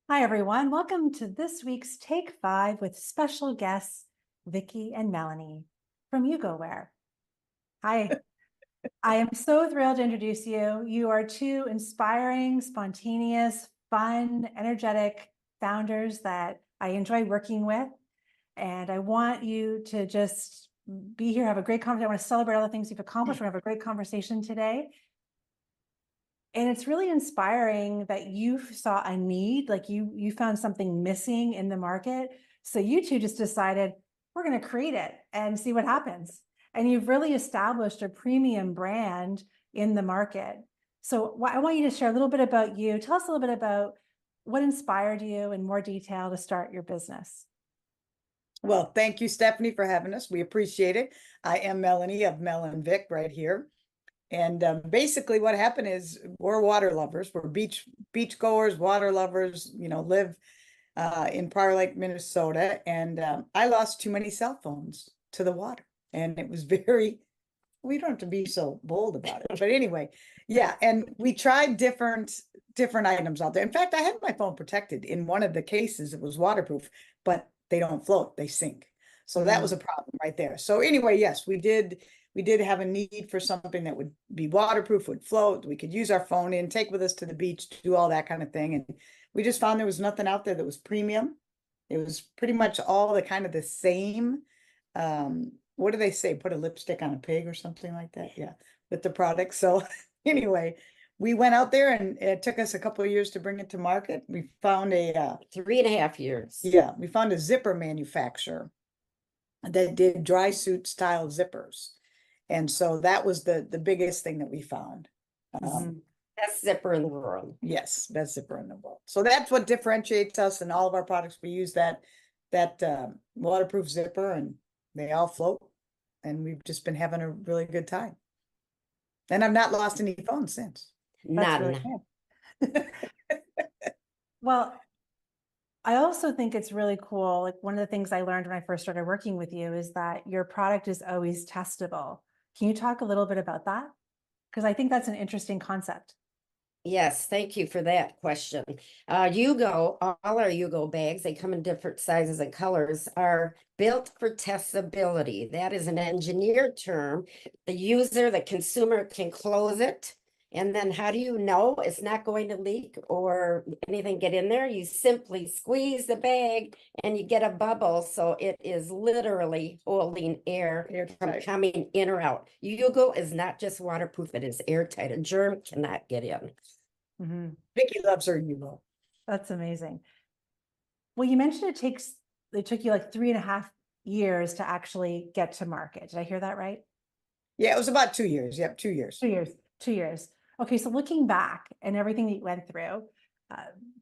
Hi, everyone. Welcome to this week's Take 5 with special guests, Vicky and Melanie from You Go Where. Hi, I am so thrilled to introduce you. You are two inspiring, spontaneous, fun, energetic founders that I enjoy working with. And I want you to just be here, have a great conversation. I want to celebrate all the things you've accomplished. We're going to have a great conversation today. And it's really inspiring that you saw a need, like you found something missing in the market. So you two just decided, we're going to create it and see what happens. And you've really established a premium brand in the market. So I want you to share a little bit about you. Tell us a little bit about what inspired you in more detail to start your business. Well, thank you, Stephanie, for having us. We appreciate it. I am Melanie of Mel and Vic right here. And basically what happened is we're water lovers. We're beach goers, water lovers, live in Prior Lake, Minnesota. And I lost too many cell phones to the water. And it was we don't have to be so bold about it. But anyway, yeah. And we tried different items out there. In fact, I had my phone protected in one of the cases. It was waterproof, but they don't float, they sink. So that was a problem right there. So anyway, yes, we did have a need for something that would be waterproof, would float. We could use our phone in, take with us to the beach, do all that kind of thing. And we just found there was nothing out there that was premium. It was pretty much all the kind of the same. What do they say? Put a lipstick on a pig or something like that. Yeah, with the product. So anyway, we went out there and it took us a couple of years to bring it to market. We found 3.5 years. Yeah, we found a zipper manufacturer that did dry suit style zippers. And so that was the biggest thing that we found. Best zipper in the world. Yes, best zipper in the world. So that's what differentiates us in all of our products. We use that waterproof zipper and they all float. And we've just been having a really good time. And I've not lost any phones since. That's really cool. Well, I also think it's really cool. Like one of the things I learned when I first started working with you is that your product is always testable. Can you talk a little bit about that? Because I think that's an interesting concept. Yes, thank you for that question. Yugo, all our Yugo bags, they come in different sizes and colors, are built for testability. That is an engineered term. The consumer can close it. And then how do you know it's not going to leak or anything get in there? You simply squeeze the bag and you get a bubble. So it is literally holding air from coming in or out. Yugo is not just waterproof, it is airtight. A germ cannot get in. Vicky loves her Yugo. That's amazing. Well, you mentioned it took you like 3.5 years to actually get to market. Did I hear that right? Yeah, it was about 2 years. Yep, 2 years. 2 years. Okay, so looking back and everything that you went through,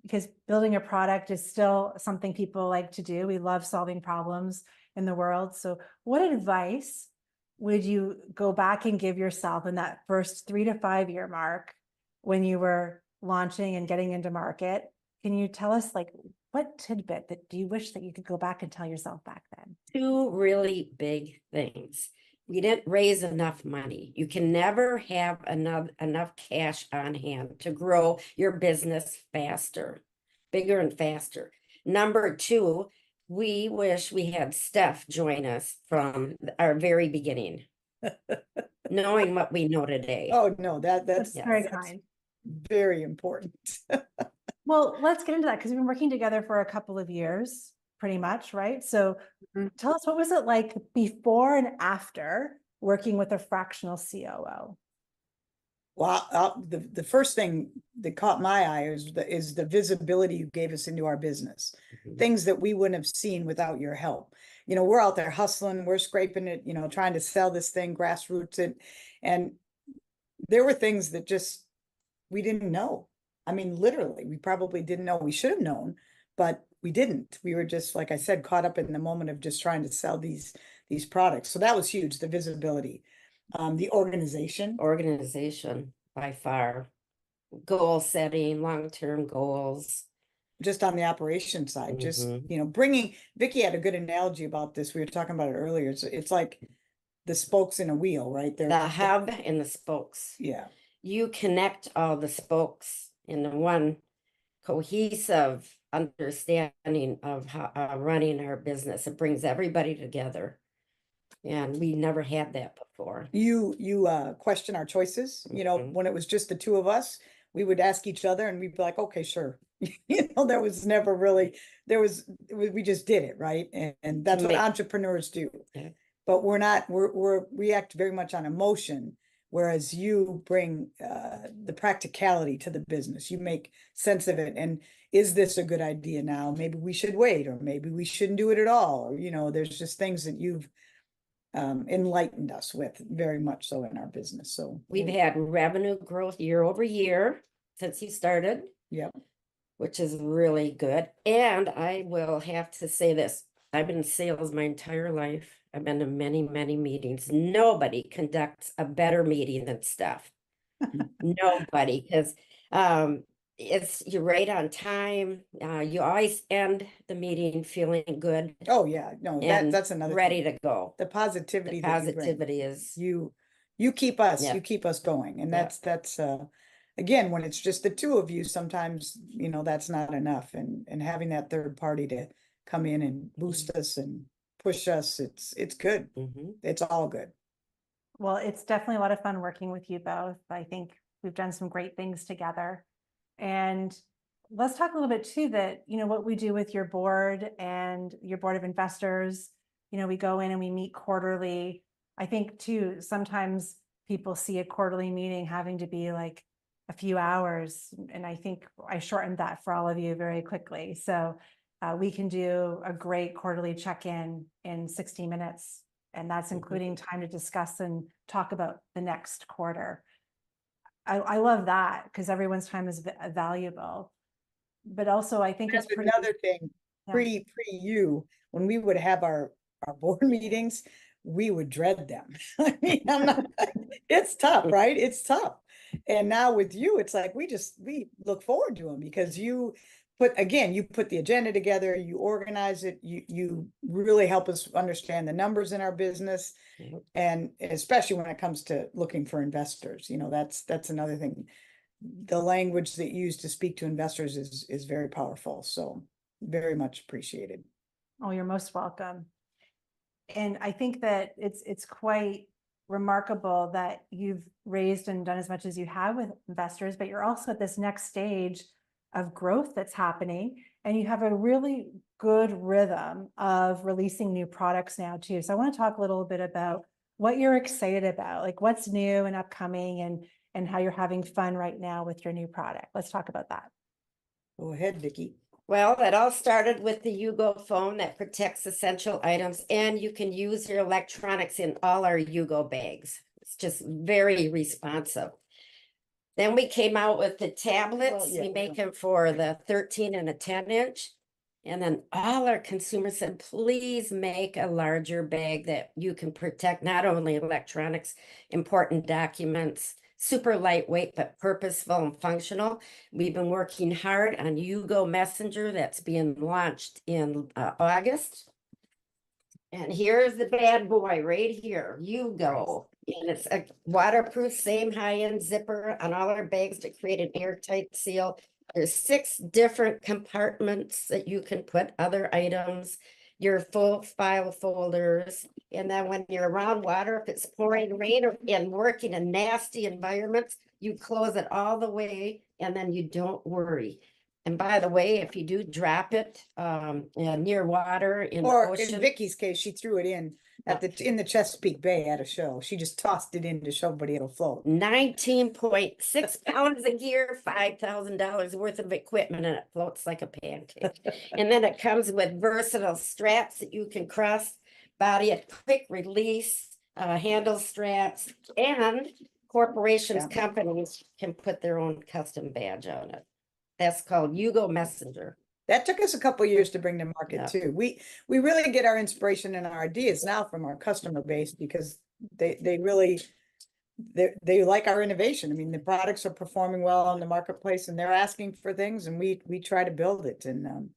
because building a product is still something people like to do. We love solving problems in the world. So what advice would you go back and give yourself in that first 3 to 5 year mark when you were launching and getting into market? Can you tell us like what tidbit that do you wish that you could go back and tell yourself back then? 2 really big things. We didn't raise enough money. You can never have enough cash on hand to grow your business faster, bigger and faster. Number 2, we wish we had Steph join us from our very beginning, knowing what we know today. Oh, no, that's very kind. Very important. Well, let's get into that because we've been working together for a couple of years, pretty much, right? So tell us, what was it like before and after working with a fractional COO? Well, the first thing that caught my eye is the visibility you gave us into our business, things that we wouldn't have seen without your help. We're out there hustling, we're scraping it, trying to sell this thing, grassroots it. And there were things that just, we didn't know. I mean, literally, we probably didn't know. We should have known, but we didn't. We were just, like I said, caught up in the moment of just trying to sell these products. So that was huge, the visibility. The organization by far, goal setting, long-term goals. Just on the operation side, just, bringing, Vicky had a good analogy about this. We were talking about it earlier. It's like the spokes in a wheel, right? The hub and the spokes. Yeah. You connect all the spokes in one cohesive understanding of how running our business. It brings everybody together. And we never had that before. You question our choices, Mhm. when it was just the two of us, we would ask each other and we'd be like, okay, sure. There was never really, we just did it, right? And that's what Make- entrepreneurs do. Yeah. But we act very much on emotion, whereas you bring the practicality to the business. You make sense of it. And is this a good idea now? Maybe we should wait, or maybe we shouldn't do it at all. Or, there's just things that you've enlightened us with very much so in our business. So We've had revenue growth year over year since you started, yeah, which is really good. And I will have to say this, I've been in sales my entire life. I've been to many, many meetings. Nobody conducts a better meeting than Steph. Nobody, because you're right on time. You always end the meeting feeling good oh yeah, no, and that's another ready thing. to go. The positivity The that you bring. positivity is, You keep us Yeah. you keep us going, and Yeah. that's again, when it's just the two of you, sometimes that's not enough, and having that third party to come in and boost us and push us, it's good. Mhm. It's all good. Well, it's definitely a lot of fun working with you both. I think we've done some great things together. And let's talk a little bit too, that, what we do with your board and your board of investors. We go in and we meet quarterly. I think too, sometimes people see a quarterly meeting having to be like a few hours. And I think I shortened that for all of you very quickly. So we can do a great quarterly check-in in 60 minutes. And that's including time to discuss and talk about the next quarter. I love that because everyone's time is valuable. But also I think it's That's pretty, another thing, yeah. pre you, when we would have our board meetings, we would dread them. I mean, it's tough, right? It's tough. And now with you, it's like we look forward to them, because you put the agenda together, you organize it, you really help us understand the numbers in our business. Yep. And especially when it comes to looking for investors, that's another thing. The language that you use to speak to investors is very powerful. So very much appreciated. Oh, you're most welcome. And I think that it's quite remarkable that you've raised and done as much as you have with investors, but you're also at this next stage of growth that's happening, and you have a really good rhythm of releasing new products now too. So I want to talk a little bit about what you're excited about, like what's new and upcoming, and how you're having fun right now with your new product. Let's talk about that. Go ahead, Vicky. Well, it all started with the Yugo phone that protects essential items, and you can use your electronics in all our Yugo bags. It's just very responsive. Then we came out with the tablets. Well, yeah, We make them for the 13 and a 10-inch. And then all our consumers said, please make a larger bag that you can protect not only electronics, important documents, super lightweight, but purposeful and functional. We've been working hard on Yugo Messenger that's being launched in August. And here's the bad boy right here, Yugo. And it's a waterproof, same high-end zipper on all our bags to create an airtight seal. There's 6 different compartments that you can put other items, your full file folders. And then when you're around water, if it's pouring rain or and working in nasty environments, you close it all the way and then you don't worry. And by the way, if you do drop it near water in the Or in ocean, Vicky's case, she threw it in in the Chesapeake Bay at a show. She just tossed it in to show everybody it'll float. 19.6 pounds of gear, $5,000 worth of equipment, and it floats like a pancake. And then it comes with versatile straps that you can cross body at quick release, handle straps, and corporations, Yeah. companies can put their own custom badge on it. That's called Yugo Messenger. That took us a couple years to bring to market Yeah. too. We really get our inspiration and our ideas now from our customer base, because they really they like our innovation. I mean, the products are performing well on the marketplace, and they're asking for things, and we try to build it. And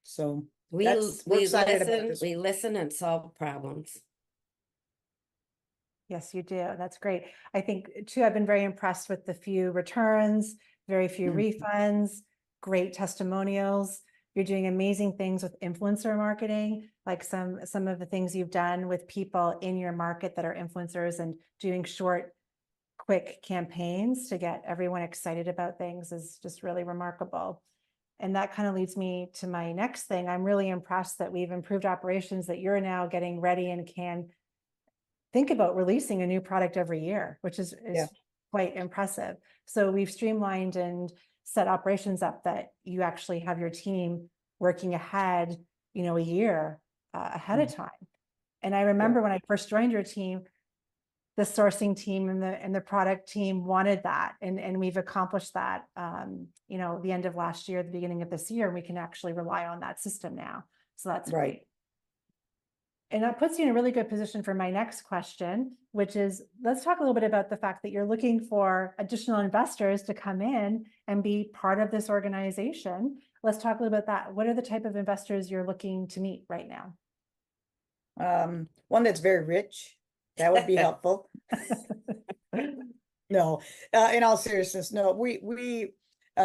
so we're excited about this. We listen and solve problems. Yes, you do. That's great. I think too, I've been very impressed with the few returns, very few refunds, great testimonials. You're doing amazing things with influencer marketing, like some of the things you've done with people in your market that are influencers and doing short, quick campaigns to get everyone excited about things is just really remarkable. And that kind of leads me to my next thing. I'm really impressed that we've improved operations, that you're now getting ready and can think about releasing a new product every year, which is Yeah. quite impressive. So we've streamlined and set operations up that you actually have your team working ahead, a year ahead of time. And I remember when I first joined your team, the sourcing team and the product team wanted that. And we've accomplished that, the end of last year, the beginning of this year, we can actually rely on that system now. So that's Right. great. And that puts you in a really good position for my next question, which is, let's talk a little bit about the fact that you're looking for additional investors to come in and be part of this organization. Let's talk a little bit about that. What are the type of investors you're looking to meet right now? One that's very rich, that would be helpful. No, in all seriousness, no,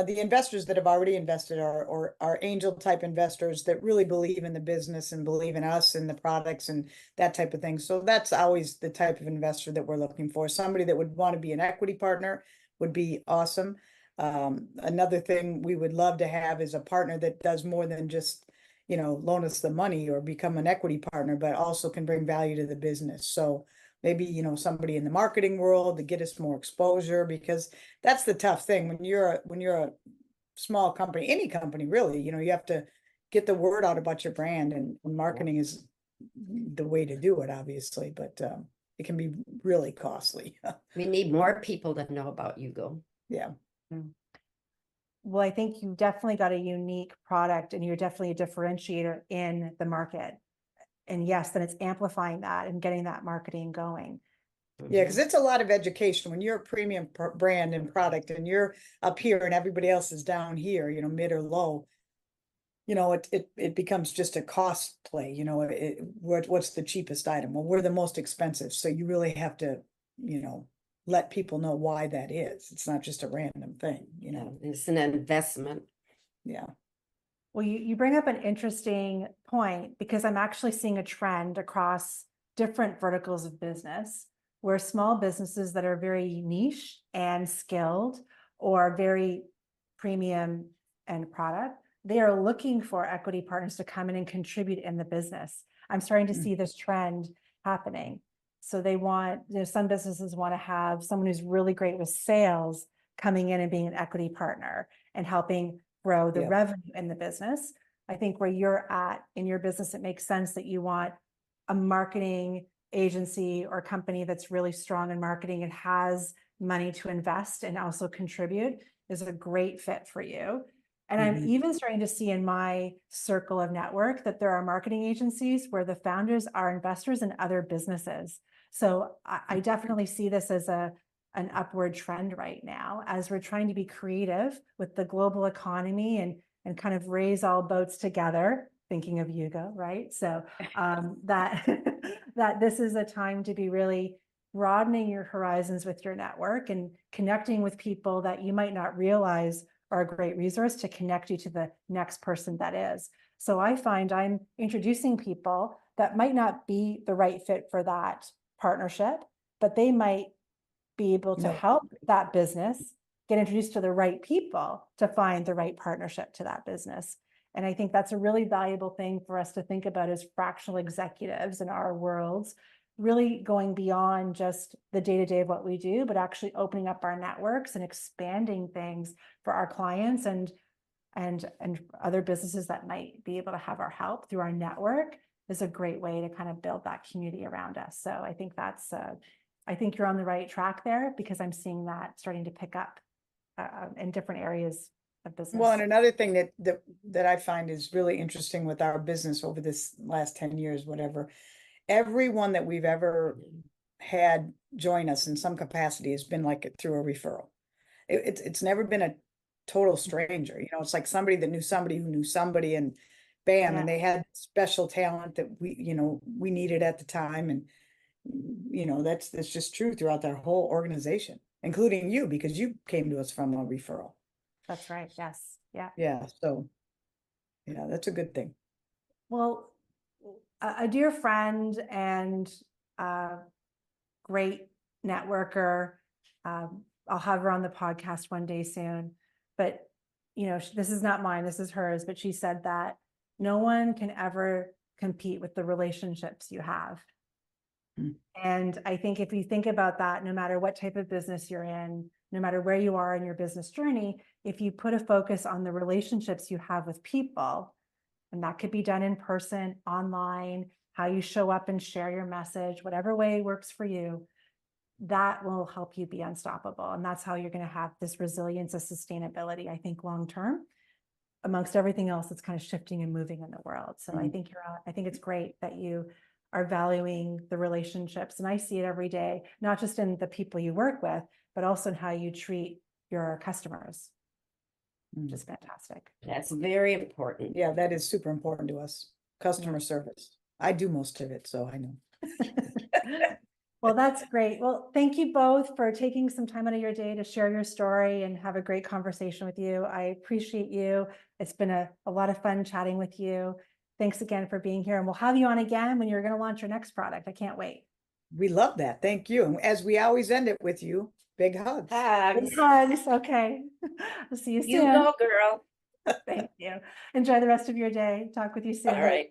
the investors that have already invested are angel type investors that really believe in the business and believe in us and the products and that type of thing. So that's always the type of investor that we're looking for. Somebody that would want to be an equity partner would be awesome. Another thing we would love to have is a partner that does more than just, loan us the money or become an equity partner, but also can bring value to the business. So maybe, somebody in the marketing world to get us more exposure, because that's the tough thing when you're a small company, any company really, you have to get the word out about your brand, and marketing is the way to do it, obviously, but it can be really costly. We need more people to know about Yugo. Yeah. Well, I think you definitely got a unique product and you're definitely a differentiator in the market. And yes, then it's amplifying that and getting that marketing going. Yeah, because it's a lot of education when you're a premium brand and product and you're up here and everybody else is down here, mid or low. It becomes just a cost play. What's the cheapest item? Well, we're the most expensive, so you really have to, let people know why that is. It's not just a random thing. It's an investment. Yeah. Well, you bring up an interesting point, because I'm actually seeing a trend across different verticals of business where small businesses that are very niche and skilled or very premium and product, they are looking for equity partners to come in and contribute in the business. I'm starting to see this trend happening. So they want, some businesses want to have someone who's really great with sales coming in and being an equity partner and helping grow the revenue in the business. I think where you're at in your business, it makes sense that you want a marketing agency or company that's really strong in marketing and has money to invest and also contribute is a great fit for you. And I'm even starting to see in my circle of network that there are marketing agencies where the founders are investors in other businesses. So I definitely see this as an upward trend right now, as we're trying to be creative with the global economy and kind of raise all boats together, thinking of Yugo, right? So that this is a time to be really broadening your horizons with your network and connecting with people that you might not realize are a great resource to connect you to the next person that is. So I find I'm introducing people that might not be the right fit for that partnership, but they might be able to help that business get introduced to the right people to find the right partnership to that business. And I think that's a really valuable thing for us to think about as fractional executives in our worlds, really going beyond just the day-to-day of what we do, but actually opening up our networks and expanding things for our clients and other businesses that might be able to have our help through our network is a great way to kind of build that community around us. So I think I think you're on the right track there, because I'm seeing that starting to pick up in different areas of business. Well, and another thing that I find is really interesting with our business over this last 10 years, whatever, everyone that we've ever had join us in some capacity has been like through a referral. It's never been a total stranger. It's like somebody that knew somebody who knew somebody, and bam, and they had special talent that we needed at the time. And that's just true throughout our whole organization, including you, because you came to us from a referral. That's right. Yes. Yeah, so, yeah, that's a good thing. Well, a dear friend and great networker. I'll have her on the podcast one day soon, but this is not mine, this is hers, but she said that no one can ever compete with the relationships you have. Mm. And I think if you think about that, no matter what type of business you're in, no matter where you are in your business journey, if you put a focus on the relationships you have with people, and that could be done in person, online, how you show up and share your message, whatever way works for you, that will help you be unstoppable. And that's how you're going to have this resilience of sustainability, I think, long term, amongst everything else that's kind of shifting and moving in the world. So I think I think it's great that you are valuing the relationships. And I see it every day, not just in the people you work with, but also in how you treat your customers, which is fantastic. That's very important. Yeah, that is super important to us. Customer service. I do most of it, so I know. Well, that's great. Well, thank you both for taking some time out of your day to share your story and have a great conversation with you. I appreciate you. It's been a lot of fun chatting with you. Thanks again for being here. And we'll have you on again when you're going to launch your next product. I can't wait. We love that. Thank you. And as we always end it with you, big hugs. Big hugs. Okay. I'll see you soon. You go, girl. Thank you. Enjoy the rest of your day. Talk with you soon. All right.